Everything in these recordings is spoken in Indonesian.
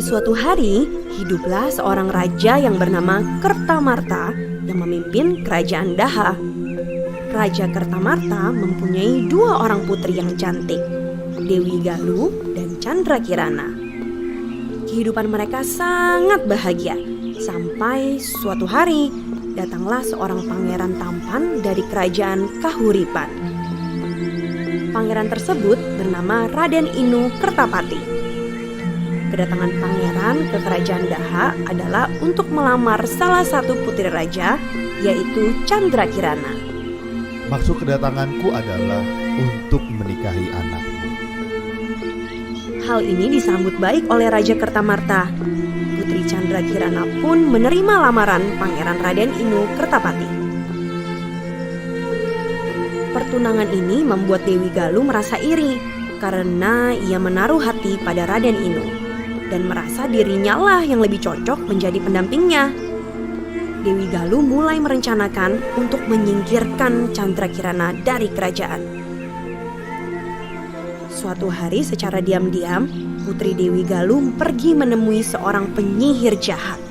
suatu hari, hiduplah seorang raja yang bernama Kertamarta yang memimpin kerajaan Daha. Raja Kertamarta mempunyai 2 orang putri yang cantik, Dewi Galuh dan Candrakirana. Kehidupan mereka sangat bahagia sampai suatu hari datanglah seorang pangeran tampan dari kerajaan Kahuripan. Pangeran tersebut bernama Raden Inu Kertapati. Kedatangan pangeran ke kerajaan Daha adalah untuk melamar salah satu putri raja, yaitu Candrakirana. Maksud kedatanganku adalah untuk menikahi anakmu. Hal ini disambut baik oleh Raja Kertamarta. Putri Candrakirana pun menerima lamaran Pangeran Raden Inu Kertapati. Pertunangan ini membuat Dewi Galuh merasa iri karena ia menaruh hati pada Raden Inu dan merasa dirinya lah yang lebih cocok menjadi pendampingnya. Dewi Galuh mulai merencanakan untuk menyingkirkan Candrakirana dari kerajaan. Suatu hari secara diam-diam, Putri Dewi Galuh pergi menemui seorang penyihir jahat.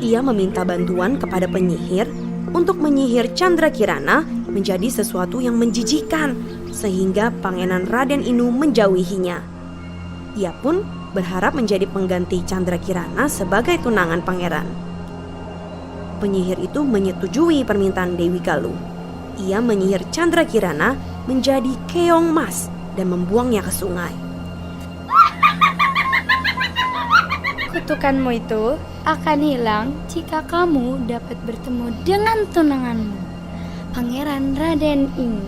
Ia meminta bantuan kepada penyihir untuk menyihir Candrakirana menjadi sesuatu yang menjijikan sehingga Pangeran Raden Inu menjauhinya. Ia pun berharap menjadi pengganti Candrakirana sebagai tunangan pangeran. Penyihir itu menyetujui permintaan Dewi Galuh. Ia menyihir Candrakirana menjadi keong emas dan membuangnya ke sungai. Kutukanmu itu akan hilang jika kamu dapat bertemu dengan tunanganmu, Pangeran Raden Inu.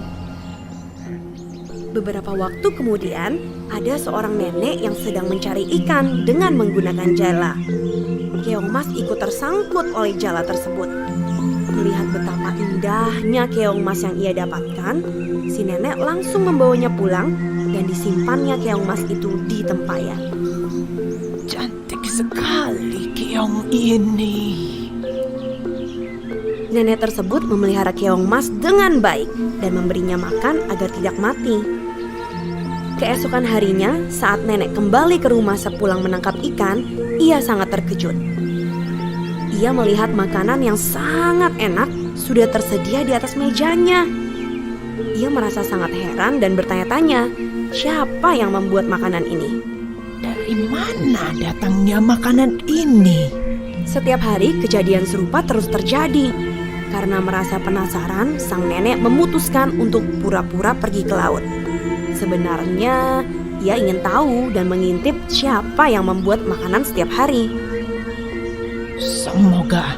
Beberapa waktu kemudian, ada seorang nenek yang sedang mencari ikan dengan menggunakan jala. Keong emas ikut tersangkut oleh jala tersebut. Melihat betapa indahnya keong emas yang ia dapatkan, si nenek langsung membawanya pulang dan disimpannya keong emas itu di tempayan. Cantik sekali keong ini. Nenek tersebut memelihara keong emas dengan baik dan memberinya makan agar tidak mati. Keesokan harinya, saat nenek kembali ke rumah sepulang menangkap ikan, ia sangat terkejut. Ia melihat makanan yang sangat enak sudah tersedia di atas mejanya. Ia merasa sangat heran dan bertanya-tanya, siapa yang membuat makanan ini? Dari mana datangnya makanan ini? Setiap hari kejadian serupa terus terjadi. Karena merasa penasaran, sang nenek memutuskan untuk pura-pura pergi ke laut. Sebenarnya, ia ingin tahu dan mengintip siapa yang membuat makanan setiap hari. Semoga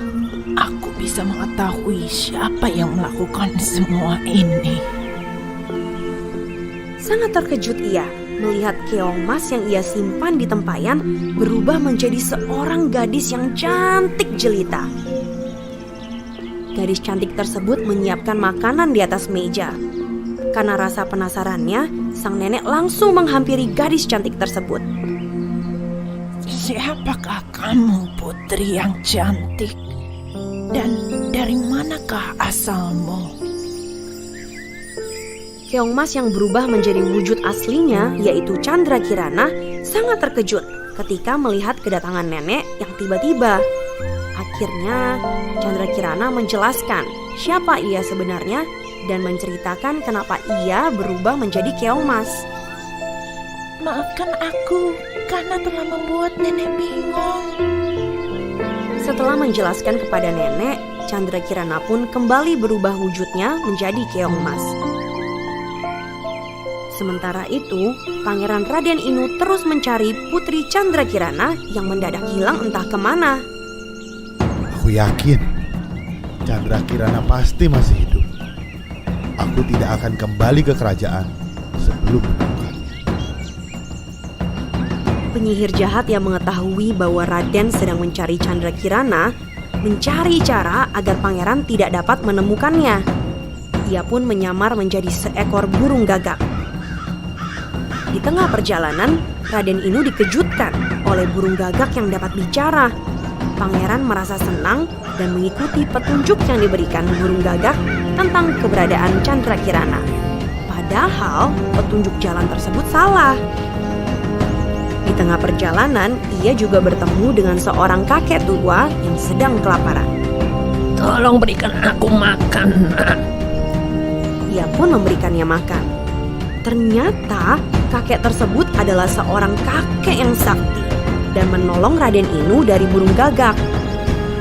aku bisa mengetahui siapa yang melakukan semua ini. Sangat terkejut ia melihat keong emas yang ia simpan di tempayan berubah menjadi seorang gadis yang cantik jelita. Gadis cantik tersebut menyiapkan makanan di atas meja. Karena rasa penasarannya, sang nenek langsung menghampiri gadis cantik tersebut. Siapakah kamu, putri yang cantik? Dan dari manakah asalmu? Keong emas yang berubah menjadi wujud aslinya, yaitu Candrakirana, sangat terkejut ketika melihat kedatangan nenek yang tiba-tiba. Akhirnya, Candrakirana menjelaskan siapa ia sebenarnya dan menceritakan kenapa ia berubah menjadi keong emas. Maafkan aku karena telah membuat nenek bingung. Setelah menjelaskan kepada nenek, Candrakirana pun kembali berubah wujudnya menjadi keong emas. Sementara itu, Pangeran Raden Inu terus mencari Putri Candrakirana yang mendadak hilang entah kemana. Aku yakin Candrakirana pasti masih hidup. Aku tidak akan kembali ke kerajaan sebelum menemukannya. Penyihir jahat yang mengetahui bahwa Raden sedang mencari Candrakirana mencari cara agar pangeran tidak dapat menemukannya. Ia pun menyamar menjadi seekor burung gagak. Di tengah perjalanan, Raden Inu dikejutkan oleh burung gagak yang dapat bicara. Pangeran merasa senang dan mengikuti petunjuk yang diberikan burung gagak tentang keberadaan Candrakirana. Padahal petunjuk jalan tersebut salah. Di Di tengah perjalanan, ia juga bertemu dengan seorang kakek tua yang sedang kelaparan. Tolong berikan aku makan, Nak. Ia pun memberikannya makan. Ternyata kakek tersebut adalah seorang kakek yang sakti dan menolong Raden Inu dari burung gagak.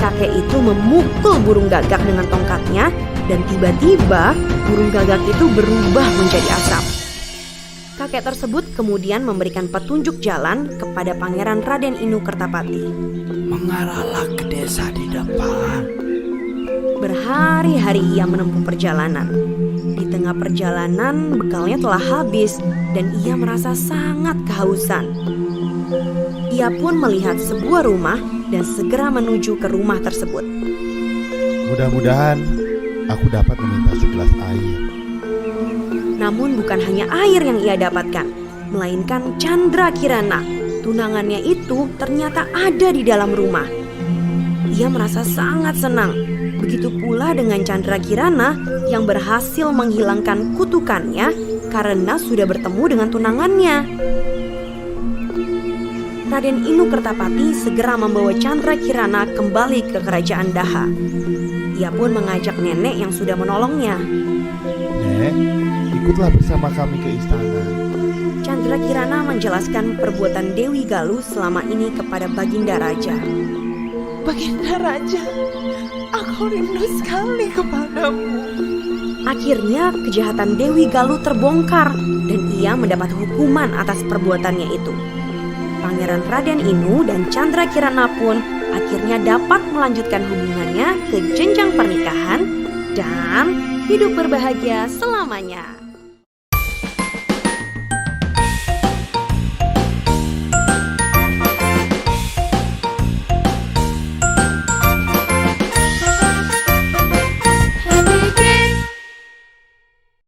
Kakek itu memukul burung gagak dengan tongkatnya dan tiba-tiba burung gagak itu berubah menjadi asap. Kakek tersebut kemudian memberikan petunjuk jalan kepada Pangeran Raden Inu Kertapati. Mengarahlah ke desa di depan. Berhari-hari ia menempuh perjalanan. Di tengah perjalanan bekalnya telah habis dan ia merasa sangat kehausan. Ia pun melihat sebuah rumah dan segera menuju ke rumah tersebut. Mudah-mudahan aku dapat meminta segelas air. Namun bukan hanya air yang ia dapatkan, melainkan Chandra Kirana. Tunangannya itu ternyata ada di dalam rumah. Ia merasa sangat senang. Begitu pula dengan Chandra Kirana yang berhasil menghilangkan kutukannya karena sudah bertemu dengan tunangannya. Raden Inu Kertapati segera membawa Chandra Kirana kembali ke kerajaan Daha. Ia pun mengajak nenek yang sudah menolongnya. Nek, ikutlah bersama kami ke istana. Chandra Kirana menjelaskan perbuatan Dewi Galuh selama ini kepada Baginda Raja. Baginda Raja, aku rindu sekali kepadamu. Akhirnya kejahatan Dewi Galuh terbongkar dan ia mendapat hukuman atas perbuatannya itu. Pangeran Raden Inu dan Chandra Kirana pun akhirnya dapat melanjutkan hubungannya ke jenjang pernikahan dan hidup berbahagia selamanya.